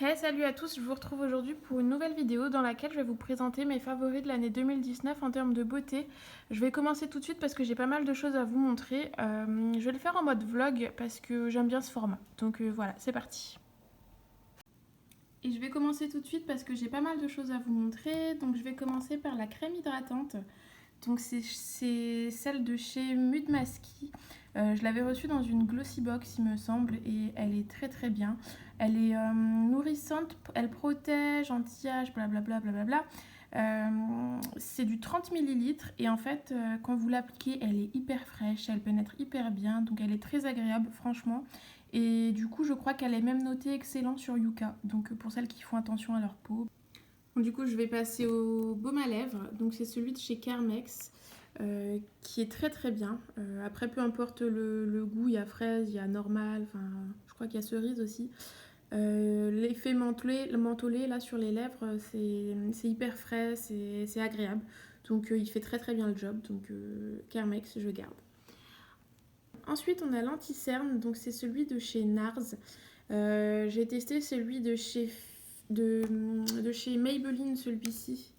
Hey, salut à tous, je vous retrouve aujourd'hui pour une nouvelle vidéo dans laquelle je vais vous présenter mes favoris de l'année 2019 en termes de beauté. Je vais commencer tout de suite parce que j'ai pas mal de choses à vous montrer. Je vais le faire en mode vlog parce que j'aime bien ce format. Donc voilà, c'est parti. Et je vais commencer tout de suite parce que j'ai pas mal de choses à vous montrer. Donc je vais commencer par la crème hydratante. Donc c'est celle de chez Mud Masky. Je l'avais reçue dans une glossy box il me semble et elle est très très bien. Elle est nourrissante, elle protège, anti-âge, blablabla blablabla. C'est du 30 ml et en fait quand vous l'appliquez elle est hyper fraîche, elle pénètre hyper bien donc elle est très agréable franchement. Et du coup je crois qu'elle est même notée excellent sur Yuka, donc pour celles qui font attention à leur peau. Du coup, je vais passer au baume à lèvres. Donc, c'est celui de chez Carmex qui est très très bien. Après, peu importe le goût, il y a fraise, il y a normal, enfin, je crois qu'il y a cerise aussi. L'effet mentholé là sur les lèvres, c'est hyper frais, c'est agréable. Donc, il fait très très bien le job. Donc, Carmex, je garde. Ensuite, on a l'anti-cerne. Donc, c'est celui de chez Nars. J'ai testé celui de chez Maybelline, celui-ci,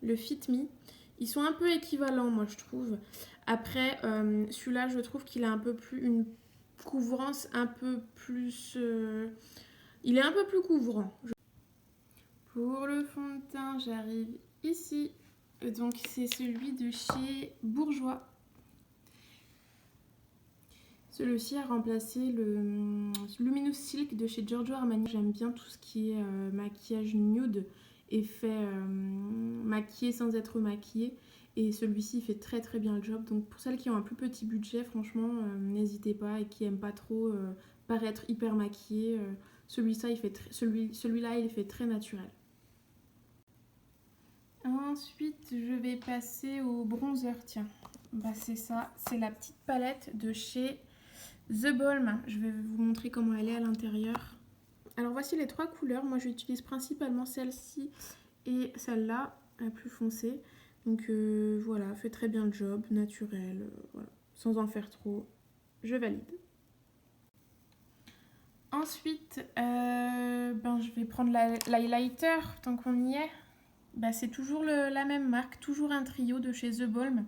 le Fit Me. Ils sont un peu équivalents, moi, je trouve. Après, celui-là, je trouve qu'il a un peu plus une couvrance un peu plus... il est un peu plus couvrant. Pour le fond de teint, j'arrive ici. Donc, c'est celui de chez Bourjois. Celui-ci a remplacé le Luminous Silk de chez Giorgio Armani. J'aime bien tout ce qui est maquillage nude, effet maquillé sans être maquillé. Et celui-ci fait très très bien le job. Donc pour celles qui ont un plus petit budget, franchement, n'hésitez pas et qui n'aiment pas trop paraître hyper maquillé. Celui-là, il fait très naturel. Ensuite, je vais passer au bronzer. Tiens, bah, c'est ça. C'est la petite palette de chez The Balm. Je vais vous montrer comment elle est à l'intérieur. Alors voici les trois couleurs. Moi j'utilise principalement celle-ci et celle-là, la plus foncée. Donc voilà, fait très bien le job, naturel, voilà, sans en faire trop. Je valide. Ensuite, je vais prendre l'highlighter tant qu'on y est. C'est toujours la même marque, toujours un trio de chez The Balm.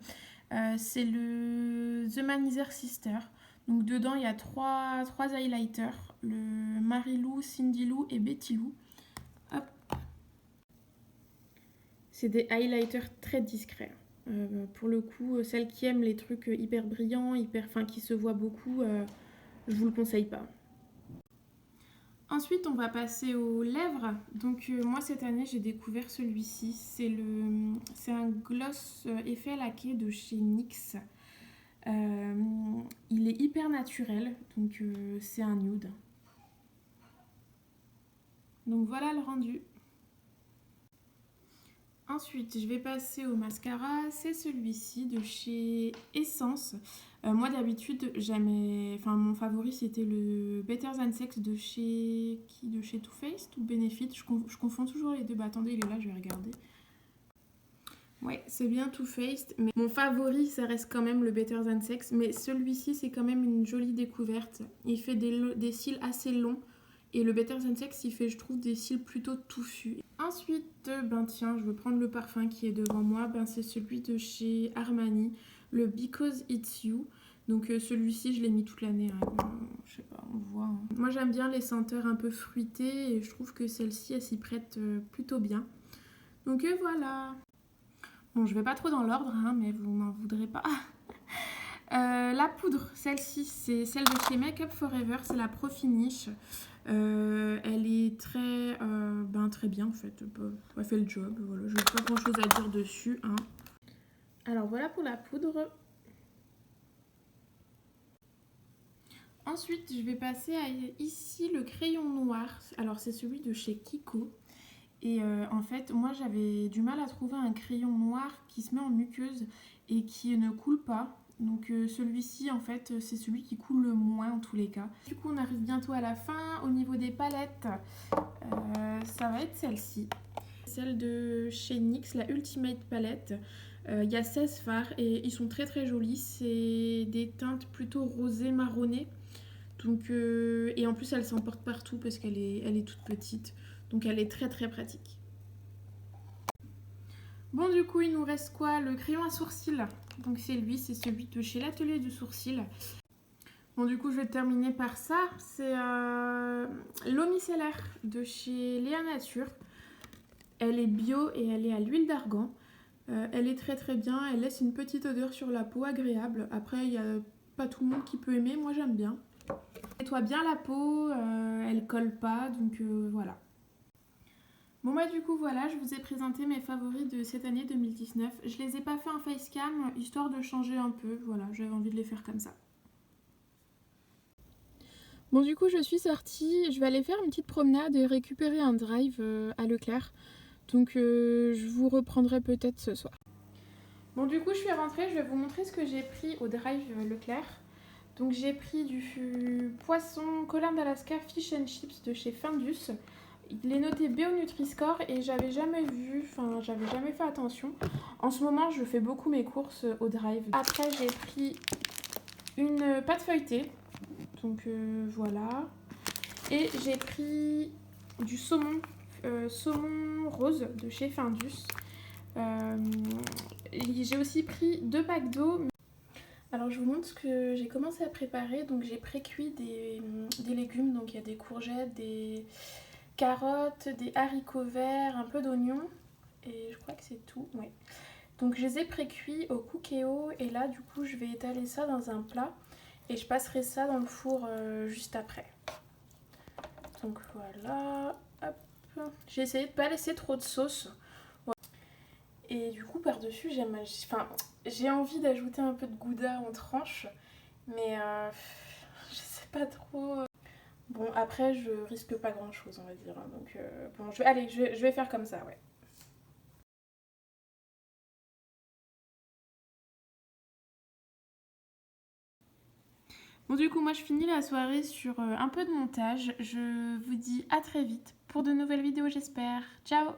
C'est le The Manizer Sister. Donc dedans, il y a trois highlighters, le Marilou, Cindy Lou et Betty Lou. Hop. C'est des highlighters très discrets. Pour le coup, celles qui aiment les trucs hyper brillants, qui se voient beaucoup, je vous le conseille pas. Ensuite, on va passer aux lèvres. Donc moi cette année, j'ai découvert celui-ci. C'est un gloss effet laqué de chez NYX. Il est hyper naturel, donc c'est un nude. Donc voilà le rendu. Ensuite, je vais passer au mascara. C'est celui-ci de chez Essence. Moi d'habitude, mon favori c'était le Better Than Sex de chez Too Faced ou Benefit. Je confonds toujours les deux. Bah attendez, il est là, je vais regarder. Ouais, c'est bien Too Faced, mais mon favori, ça reste quand même le Better Than Sex. Mais celui-ci, c'est quand même une jolie découverte. Il fait des cils assez longs. Et le Better Than Sex, il fait, je trouve, des cils plutôt touffus. Ensuite, tiens, je vais prendre le parfum qui est devant moi. C'est celui de chez Armani, le Because It's You. Donc celui-ci, je l'ai mis toute l'année. Je sais pas, on voit. Hein. Moi, j'aime bien les senteurs un peu fruitées. Et je trouve que celle-ci, elle s'y prête plutôt bien. Donc voilà. Bon, je vais pas trop dans l'ordre, hein, mais vous m'en voudrez pas. La poudre, celle-ci, c'est celle de chez Make Up Forever, c'est la Pro Finish. Elle est très bien en fait, elle fait le job, voilà. Je n'ai pas grand chose à dire dessus. Hein. Alors voilà pour la poudre. Ensuite, je vais passer à ici le crayon noir. Alors c'est celui de chez Kiko. Et en fait, moi j'avais du mal à trouver un crayon noir qui se met en muqueuse et qui ne coule pas. Donc celui-ci, en fait, c'est celui qui coule le moins en tous les cas. Du coup, on arrive bientôt à la fin. Au niveau des palettes, ça va être celle-ci. Celle de chez NYX, la Ultimate Palette. Il y a 16 fards et ils sont très très jolis. C'est des teintes plutôt rosées marronnées. Donc, et en plus elle s'emporte partout parce qu'elle est toute petite. Donc elle est très très pratique. Bon du coup il nous reste quoi? Le crayon à sourcils. Donc c'est celui de chez l'Atelier du Sourcil. Bon du coup je vais terminer par ça. C'est l'eau micellaire de chez Léa Nature. Elle est bio et elle est à l'huile d'argan. Elle est très très bien, elle laisse une petite odeur sur la peau agréable. Après il n'y a pas tout le monde qui peut aimer, moi j'aime bien. Elle nettoie bien la peau, elle colle pas, donc voilà. Bon bah du coup voilà, je vous ai présenté mes favoris de cette année 2019. Je les ai pas fait en facecam, histoire de changer un peu, voilà, j'avais envie de les faire comme ça. Bon du coup je suis sortie, je vais aller faire une petite promenade et récupérer un drive à Leclerc. Donc je vous reprendrai peut-être ce soir. Bon du coup je suis rentrée, je vais vous montrer ce que j'ai pris au drive Leclerc. Donc j'ai pris du poisson colin d'Alaska Fish and Chips de chez Findus. Il est noté BO Nutri-Score et j'avais jamais fait attention. En ce moment je fais beaucoup mes courses au drive. Après j'ai pris une pâte feuilletée. Donc voilà. Et j'ai pris du saumon, saumon rose de chez Findus. J'ai aussi pris 2 packs d'eau. Alors je vous montre ce que j'ai commencé à préparer. Donc j'ai pré-cuit des légumes. Donc il y a des courgettes, des carottes, des haricots verts, un peu d'oignons. Et je crois que c'est tout. Ouais. Donc je les ai pré-cuits au Cookéo. Et là du coup je vais étaler ça dans un plat. Et je passerai ça dans le four juste après. Donc voilà. Hop. J'ai essayé de ne pas laisser trop de sauce. Voilà. Et du coup par-dessus j'ai envie d'ajouter un peu de gouda en tranche. Mais je sais pas trop. Bon après je risque pas grand chose on va dire. Donc bon je vais faire comme ça ouais. Bon du coup moi je finis la soirée sur un peu de montage. Je vous dis à très vite pour de nouvelles vidéos j'espère. Ciao!